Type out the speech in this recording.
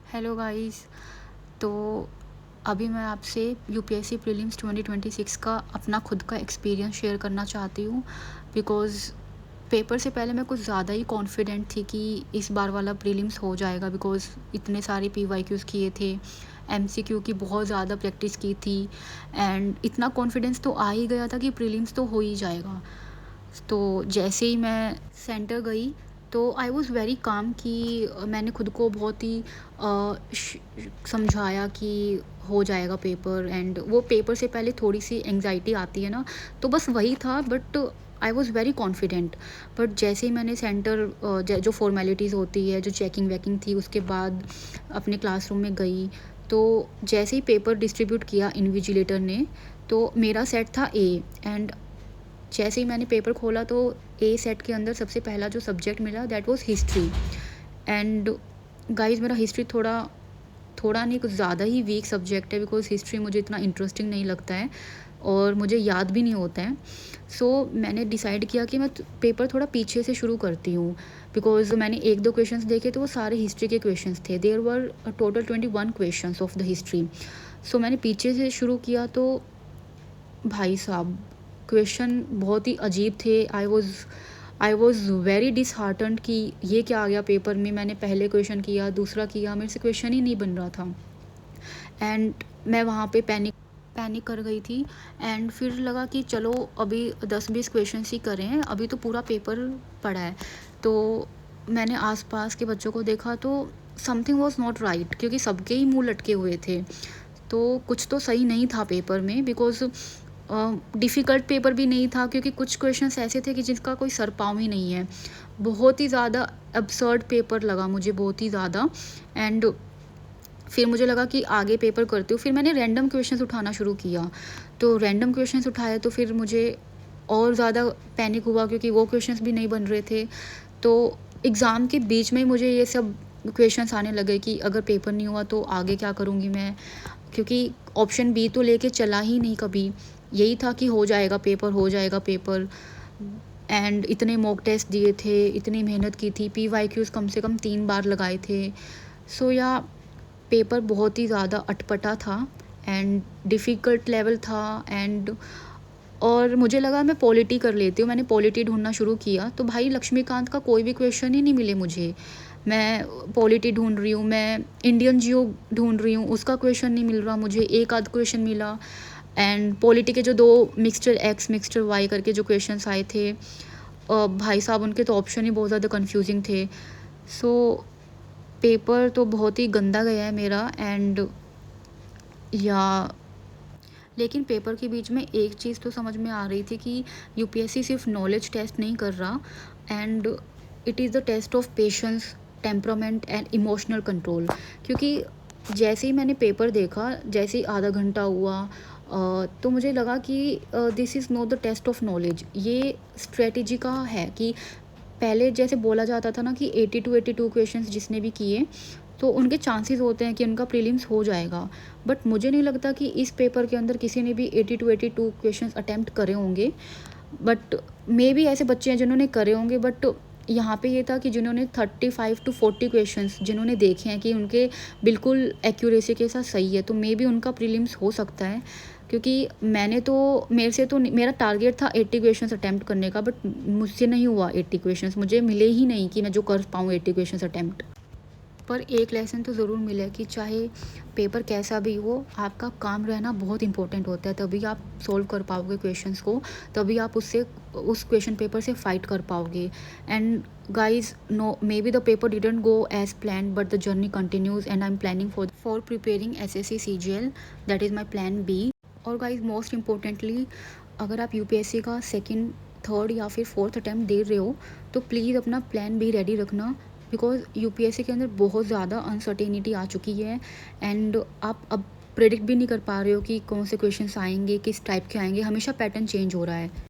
Hello guys. तो अभी मैं आपसे यूपीएससी प्रीलिम्स 2026 का अपना खुद का एक्सपीरियंस शेयर करना चाहती हूँ। बिकॉज़ पेपर से पहले मैं कुछ ज़्यादा ही कॉन्फिडेंट थी कि इस बार वाला प्रीलिम्स हो जाएगा, बिकॉज़ इतने सारे पीवाईक्यूज़ किए थे, एमसीक्यू की बहुत ज़्यादा प्रैक्टिस की थी एंड इतना कॉन्फिडेंस तो आ ही गया था कि प्रीलिम्स तो हो ही जाएगा। तो जैसे ही मैं सेंटर गई तो आई वॉज़ वेरी काम कि मैंने खुद को बहुत ही समझाया कि हो जाएगा पेपर। एंड वो पेपर से पहले थोड़ी सी एंग्जाइटी आती है ना, तो बस वही था। But I was very confident. But जैसे ही मैंने सेंटर जो फॉर्मेलिटीज़ होती है, जो चेकिंग वेकिंग थी, उसके बाद अपने क्लासरूम में गई, तो जैसे ही पेपर डिस्ट्रीब्यूट किया इन्विजिलेटर ने, तो मेरा सेट था ए। एंड जैसे ही मैंने पेपर खोला तो ए सेट के अंदर सबसे पहला जो सब्जेक्ट मिला that was history. And guys, मेरा हिस्ट्री थोड़ा थोड़ा नहीं, कुछ ज़्यादा ही वीक सब्जेक्ट है, बिकॉज हिस्ट्री मुझे इतना इंटरेस्टिंग नहीं लगता है और मुझे याद भी नहीं होता है। सो मैंने डिसाइड किया कि मैं पेपर थोड़ा पीछे से शुरू करती हूँ, बिकॉज मैंने एक दो क्वेश्चंस देखे तो वो सारे हिस्ट्री के क्वेश्चंस थे। There were total 21 questions of the history. So मैंने पीछे से शुरू किया तो भाई साहब, क्वेश्चन बहुत ही अजीब थे। आई वॉज़ वेरी डिसहार्टन्ड कि ये क्या आ गया पेपर में। मैंने पहले क्वेश्चन किया, दूसरा किया, मेरे से क्वेश्चन ही नहीं बन रहा था। एंड मैं वहाँ पे पैनिक कर गई थी। एंड फिर लगा कि चलो अभी 10-20 क्वेश्चन ही करें, अभी तो पूरा पेपर पड़ा है। तो मैंने आसपास के बच्चों को देखा तो समथिंग वॉज नॉट राइट, क्योंकि सबके ही मुंह लटके हुए थे। तो कुछ तो सही नहीं था पेपर में, बिकॉज डिफ़िकल्ट पेपर भी नहीं था, क्योंकि कुछ क्वेश्चंस ऐसे थे कि जिसका कोई सर पाँव ही नहीं है। बहुत ही ज़्यादा एब्सर्ड पेपर लगा मुझे, बहुत ही ज़्यादा। एंड फिर मुझे लगा कि आगे पेपर करती हूँ। फिर मैंने रैंडम क्वेश्चंस उठाना शुरू किया। तो रैंडम क्वेश्चंस उठाए तो फिर मुझे और ज़्यादा पैनिक हुआ, क्योंकि वो क्वेश्चंस भी नहीं बन रहे थे। तो एग्ज़ाम के बीच में ही मुझे ये सब क्वेश्चंस आने लगे कि अगर पेपर नहीं हुआ तो आगे क्या करूँगी मैं, क्योंकि ऑप्शन बी तो लेके चला ही नहीं कभी। यही था कि हो जाएगा पेपर, हो जाएगा पेपर। एंड इतने मॉक टेस्ट दिए थे, इतनी मेहनत की थी, पीवाईक्यूज़ कम से कम 3 बार लगाए थे। सो या पेपर बहुत ही ज़्यादा अटपटा था एंड डिफ़िकल्ट लेवल था। एंड और मुझे लगा मैं पॉलिटी कर लेती हूँ। मैंने पॉलिटी ढूंढना शुरू किया तो भाई लक्ष्मीकांत का कोई भी क्वेश्चन ही नहीं मिले मुझे। मैं पॉलिटी ढूंढ रही हूँ, मैं इंडियन जियो ढूंढ रही हूँ, उसका क्वेश्चन नहीं मिल रहा मुझे, एक आध क्वेश्चन मिला। एंड पॉलिटी के जो 2 मिक्सचर एक्स मिक्सचर वाई करके जो क्वेश्चंस आए थे, भाई साहब उनके तो ऑप्शन ही बहुत ज़्यादा कंफ्यूजिंग थे। सो पेपर तो बहुत ही गंदा गया है मेरा। एंड या लेकिन पेपर के बीच में एक चीज़ तो समझ में आ रही थी कि यूपीएससी सिर्फ नॉलेज टेस्ट नहीं कर रहा, and it is the test of patience, temperament and emotional control. क्योंकि जैसे ही मैंने पेपर देखा, जैसे ही आधा घंटा हुआ, तो मुझे लगा कि this is not the test of knowledge, ये स्ट्रेटजी का है। कि पहले जैसे बोला जाता था ना कि 82 क्वेश्चंस जिसने भी किए तो उनके चांसेस होते हैं कि उनका प्रीलिम्स हो जाएगा। बट मुझे नहीं लगता कि इस पेपर के अंदर किसी ने भी 82 क्वेश्चंस अटैम्प्ट करे होंगे। बट मे बी ऐसे बच्चे हैं जिन्होंने करे होंगे। बट यहाँ पे ये था कि जिन्होंने 35 to 40 क्वेश्चंस जिन्होंने देखे हैं कि उनके बिल्कुल एक्यूरेसी के साथ सही है, तो मे बी उनका प्रीलिम्स हो सकता है। क्योंकि मैंने तो मेरे से तो मेरा टारगेट था 80 क्वेश्चंस अटैम्प्ट करने का, बट मुझसे नहीं हुआ 80 क्वेश्चंस, मुझे मिले ही नहीं कि मैं जो कर पाऊँ 80 क्वेश्चंस अटैम्प्ट। पर एक लेसन तो ज़रूर मिला कि चाहे पेपर कैसा भी हो, आपका काम रहना बहुत इंपॉर्टेंट होता है। तभी आप सॉल्व कर पाओगे क्वेश्चंस को, तभी आप उससे उस क्वेश्चन पेपर से फाइट कर पाओगे। And guys, no, maybe the paper didn't go as plan, but the journey continues and I am planning for preparing SSC CGL. That is my plan B. और guys, most importantly, अगर आप UPSC का second, third या फिर fourth attempt दे रहे हो तो please अपना प्लान भी रेडी रखना। बिकॉज यूपीएससी के अंदर बहुत ज़्यादा अनसर्टेनिटी आ चुकी है। एंड आप अब प्रेडिक्ट भी नहीं कर पा रहे हो कि कौन से क्वेश्चंस आएंगे, किस टाइप के आएंगे, हमेशा पैटर्न चेंज हो रहा है।